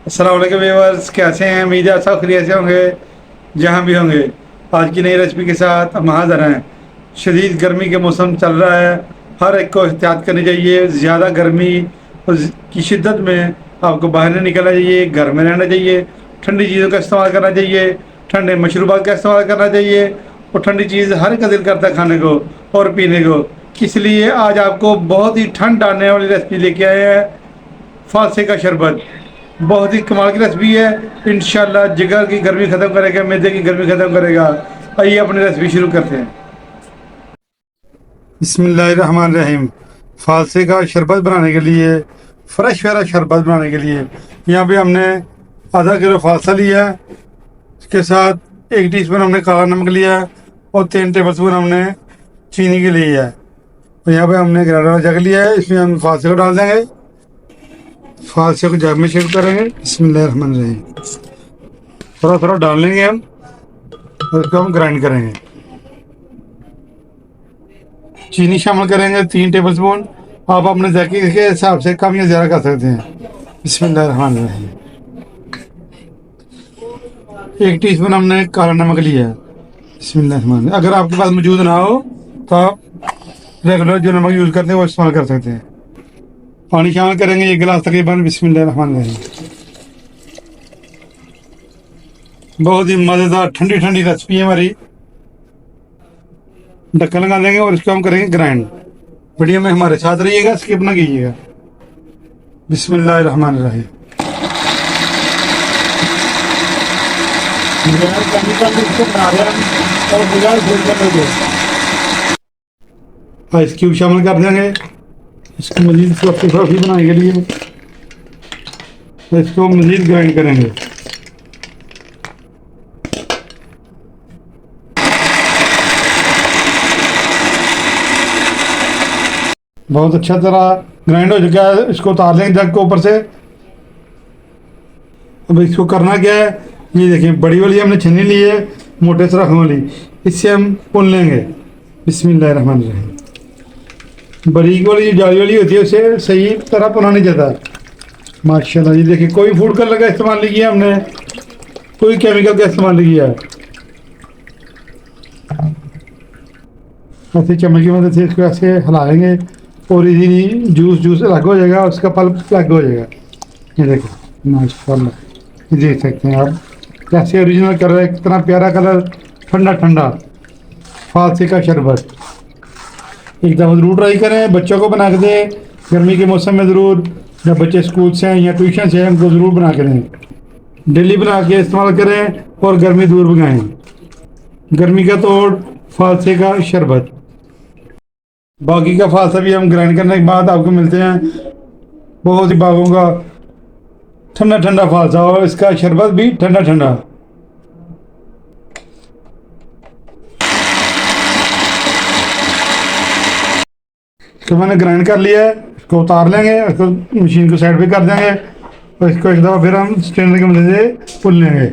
अस्सलाम वालेकुम व्यूअर्स, कैसे हैं? उम्मीद है सब खैरियत से होंगे जहाँ भी होंगे। आज की नई रेसिपी के साथ हम हाज़िर हैं। शदीद गर्मी के मौसम चल रहा है, हर एक को एहतियात करनी चाहिए। ज़्यादा गर्मी की शिद्दत में आपको बाहर नहीं निकलना चाहिए, घर में रहना चाहिए। ठंडी चीज़ों का इस्तेमाल करना चाहिए, ठंडे मशरूबात का इस्तेमाल करना चाहिए। और ठंडी चीज़ हर का दिल करता है खाने को और पीने को। इसलिए आज आपको बहुत ही ठंड डालने वाली रेसिपी लेके आए हैं, फालसे का शरबत। बहुत ही कमाल की रेसिपी है। इंशाल्लाह जिगर की गर्मी ख़त्म करेगा, मैदे की गर्मी ख़त्म करेगा। आइए अपनी रेसिपी शुरू करते हैं। बिस्मिल्लाहिर्रहमानिर्रहीम। फालसे का शरबत बनाने के लिए, फ्रेश वाला शरबत बनाने के लिए यहाँ पे हमने आधा किलो फालसा लिया है। इसके साथ 1 टीस्पून हमने काला नमक लिया है और 3 टेबल स्पून हमने चीनी की ली है। तो यहाँ पे हमने ग्राइंडर जग लिया है, इसमें हम फालसे को डाल देंगे। फालसे को जग में शिफ्ट करेंगे। बिस्मिल्लाहिर्रहमानिर्रहीम। थोड़ा थोड़ा डाल लेंगे हम और इसको हम ग्राइंड करेंगे। चीनी शामिल करेंगे 3 टेबल स्पून। आप अपने जायके के हिसाब से कम या ज़्यादा कर सकते हैं। बिस्मिल्लाहिर्रहमानिर्रहीम। 1 टीस्पून हमने काला नमक लिया है। बिस्मिल्लाहिर्रहमानिर्रहीम। अगर आपके पास मौजूद ना हो तो आप रेगुलर जो नमक यूज़ करते हैं वो इस्तेमाल कर सकते हैं। पानी शामिल करेंगे 1 गिलास तकरीबन। बिस्मिल्लाहिर्रहमानिर्रहीम। बहुत ही मज़ेदार ठंडी ठंडी रेसिपी है हमारी। ढक्कन लगा देंगे और इसको हम करेंगे ग्राइंड। वीडियो में हमारे साथ रहिएगा, स्किप ना कीजिएगा। बिस्मिल्लाहिर्रहमानिर्रहीम। आइस क्यूब शामिल कर देंगे इसको मजीद फ्लफी बनाने के लिए। तो इसको मजीद ग्राइंड करेंगे। बहुत अच्छा तरह ग्राइंड हो चुका है। इसको उतार लेंगे जग को ऊपर से। अब इसको करना क्या है, ये देखिए बड़ी वाली हमने छन्नी ली है, मोटे से रखने वाली। इससे हम पुन लेंगे। बिस्मिल्लाहिर्रहमानिर्रहीम। बारीक वाली जो जाली वाली होती है उसे सही तरह पुना नहीं जाता। माशाल्लाह, ये देखिए कोई फूड कलर का इस्तेमाल नहीं किया हमने, कोई केमिकल का इस्तेमाल नहीं किया। ऐसे चम्मच की मदद से इसको ऐसे हिलाएंगे और इजीली जूस अलग हो जाएगा, उसका पल्प अलग हो जाएगा। ये देखो माशाल्लाह, ये देख सकते हैं आप कैसे ओरिजिनल कलर है, कितना प्यारा कलर, ठंडा ठंडा फालसे का शरबत। एक दफ़ा ज़रूर ट्राई करें, बच्चों को बना के दें गर्मी के मौसम में। ज़रूर जब बच्चे स्कूल से हैं या ट्यूशन से हैं उनको ज़रूर बना के दें। डेली बना के इस्तेमाल करें और गर्मी दूर भगाएं। गर्मी का तोड़ फालसे का शरबत। बाकी का फालसा भी हम ग्राइंड करने के बाद आपको मिलते हैं। बहुत ही बागों का ठंडा ठंडा फालसा और इसका शरबत भी ठंडा ठंडा। तो मैंने ग्राइंड कर लिया है, इसको उतार लेंगे, इसको मशीन को साइड पे कर देंगे और इसको एक दफ़ा फिर हम स्ट्रेनर की मदद से पुल लेंगे।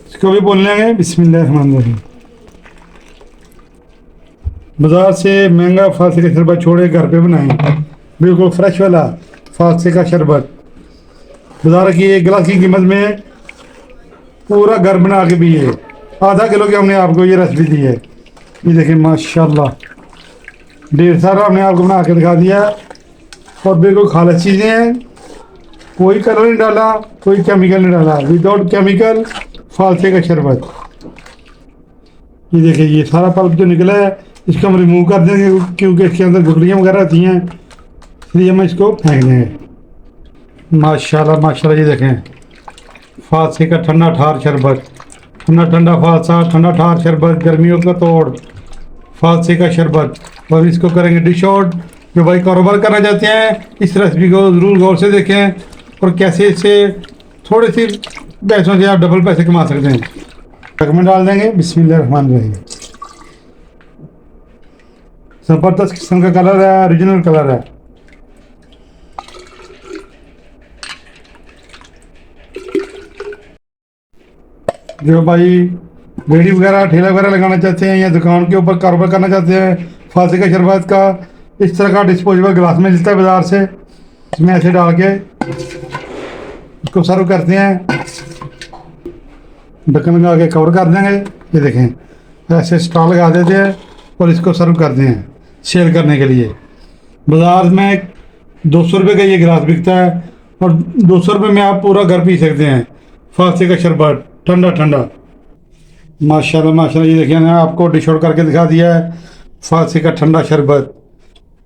इसको भी पुल लेंगे। बिस्मिल्लाहिर्रहमानिर्रहीम। बाजार से महंगा फालसे का शरबत छोड़े, घर पे बनाएं बिल्कुल फ्रेश वाला फालसे का शरबत। बाजार की 1 गिलास की कीमत में पूरा घर बना के पिए। आधा किलो की हमने आपको ये रेसिपी दी है। ये देखिए माशाल्लाह, ढेर सारा हमने आपको बना के दिखा दिया और बिल्कुल खालिश चीज़ें हैं। कोई कलर नहीं डाला, कोई केमिकल नहीं डाला, विदाउट केमिकल फालसे का शरबत। ये देखिए ये सारा पल्प जो निकला है इसको हम रिमूव कर देंगे क्योंकि इसके अंदर गुठलियाँ वगैरह होती हैं, इसलिए हम इसको फेंक देंगे। माशाल्लाह माशाल्लाह, ये देखें फालसे का ठंडा ठार शरबत। ठंडा ठंडा फालसा, ठंडा ठार शरबत, गर्मियों का तोड़ फालसे का शरबत। और इसको करेंगे डिश आउट। जो भाई कारोबार करना चाहते हैं इस रेसिपी को ज़रूर गौर से देखें और कैसे इससे थोड़े से पैसों से आप डबल पैसे कमा सकते हैं। जग में डाल देंगे। बिस्मिल्लाहिर्रहमानिर्रहीम। ज़बरदस्त किस्म का कलर है, ओरिजिनल कलर है। जो भाई रेडी वगैरह ठेला वगैरह लगाना चाहते हैं या दुकान के ऊपर कारोबार करना चाहते हैं, फालसे का शरबत का इस तरह का डिस्पोजेबल गिलास में मिलता है बाज़ार से, इसमें ऐसे डाल के इसको सर्व करते हैं, ढक्कन लगा के कवर कर देंगे। ये देखें ऐसे स्टॉल लगा देते हैं और इसको सर्व करते हैं सेल करने के लिए। बाज़ार में 200 रुपये का ये गिलास बिकता है और 200 रुपये में आप पूरा घर पी सकते हैं। फालसे का शरबत ठंडा ठंडा, माशाल्लाह माशाल्लाह। ये देखिए ना, आपको डिश आउट करके दिखा दिया है फालसे का ठंडा शरबत।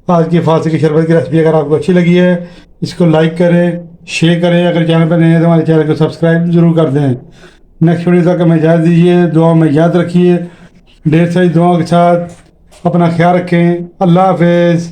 आज की फालसे की शरबत की रेसिपी अगर आपको अच्छी लगी है, इसको लाइक करें, शेयर करें। अगर चैनल पर नए हैं तो हमारे चैनल को सब्सक्राइब जरूर कर दें। नेक्स्ट वीडियो तक हमें इजाज़त दीजिए, दुआ में याद रखिए। ढेर सारी दुआओं के साथ अपना ख्याल रखें। अल्लाह हाफिज़।